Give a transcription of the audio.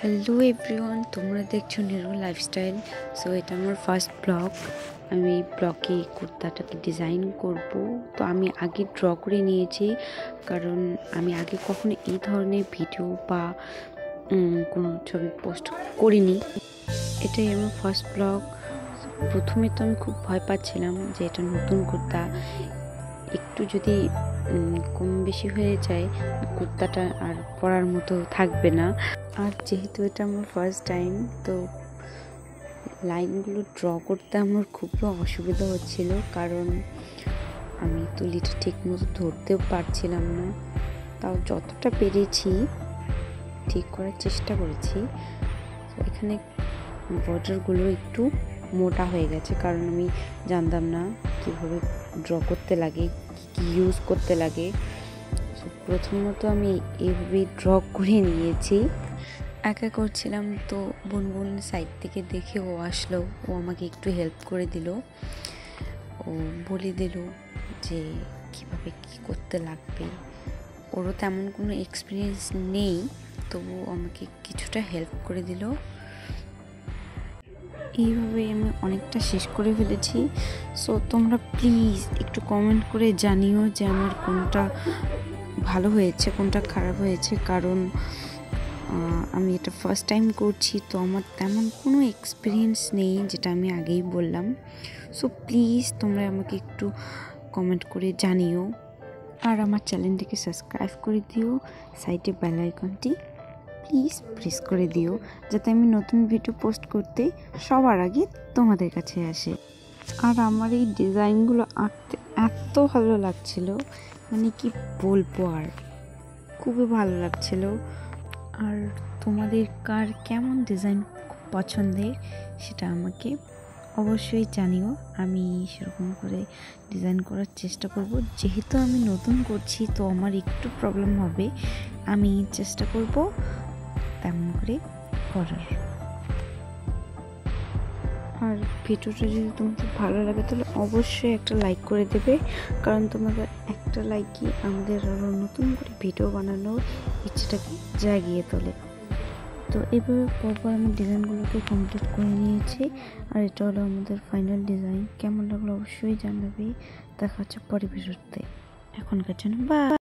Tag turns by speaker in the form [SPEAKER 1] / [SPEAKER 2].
[SPEAKER 1] Hello everyone, তোমরা দেখছো নিরু lifestyle. So এটা আমার ফার্স্ট ব্লগ। আমি এই ব্লগে কুর্তাটাকে ডিজাইন করব। তো আমি আগে ড্র করে নিয়েছি, কারণ আমি আগে কখনো এই ধরনের ভিডিও বা কোনো ছবি পোস্ট করিনি। এটাই আমার ফার্স্ট ব্লগ। প্রথমে তো আমি খুব ভয় পাচ্ছিলাম যে এটা নতুন কুর্তা, একটু যদি কম বেশি হয়ে যায় কুর্তাটা আর পরার মতো থাকবে না। আর যেহেতু এটা আমার ফার্স্ট টাইম, তো লাইনগুলো ড্র করতে আমার খুব অসুবিধা হচ্ছিল, কারণ আমি তুলিটা ঠিক মতো ধরতেও পারছিলাম না। তাও যতটা পেরেছি ঠিক করার চেষ্টা করেছি। এখানে বর্ডারগুলো একটু মোটা হয়ে গেছে, কারণ আমি জানতাম না কীভাবে ড্র করতে লাগে, কী ইউজ করতে লাগে। প্রথমত আমি এভাবে ড্র করে নিয়েছি, একা করছিলাম। তো বোন সাইড থেকে দেখে ও আসলো, ও আমাকে একটু হেল্প করে দিল। ও বলে দিল যে কীভাবে কী করতে লাগবে। ওরও তেমন কোনো এক্সপিরিয়েন্স নেই, তবু আমাকে কিছুটা হেল্প করে দিল। এইভাবে আমি অনেকটা শেষ করে ফেলেছি। সো তোমরা প্লিজ একটু কমেন্ট করে জানিও যে আমার কোনটা ভালো হয়েছে, কোনটা খারাপ হয়েছে, কারণ আমি এটা ফার্স্ট টাইম করছি, তো আমার তেমন কোনো এক্সপিরিয়েন্স নেই, যেটা আমি আগেই বললাম। সো প্লিজ তোমরা আমাকে একটু কমেন্ট করে জানিও, আর আমার চ্যানেলটিকে সাবস্ক্রাইব করে দিও। সাইডে বেল আইকনটি প্লিজ প্রেস করে দিও, যাতে আমি নতুন ভিডিও পোস্ট করতে সবার আগে তোমাদের কাছে আসে। আর আমার এই ডিজাইনগুলো আঁকতে এত ভালো লাগছিল, মানে কি বলবো, আর খুবই ভালো লাগছিল। আর তোমাদের কার কেমন ডিজাইন পছন্দের সেটা আমাকে অবশ্যই জানিও। আমি সেরকম করে ডিজাইন করার চেষ্টা করব। যেহেতু আমি নতুন করছি, তো আমার একটু প্রবলেম হবে, আমি চেষ্টা করব তেমন করে করার। আর ভিডিওটা যদি তোমাদের ভালো লাগে তাহলে অবশ্যই একটা লাইক করে দেবে, কারণ তোমাদের একটা লাইকই আমাদের আরও নতুন করে ভিডিও বানানোর ইচ্ছেটাকে জাগিয়ে তোলে। তো এভাবে পরপর আমি ডিজাইনগুলোকে কমপ্লিট করে নিয়েছি, আর এটা হলো আমাদের ফাইনাল ডিজাইন। কেমন লাগলো অবশ্যই জানাবে। দেখা হচ্ছে পরের ভিডিওতে। এখনকার জন্য বাই।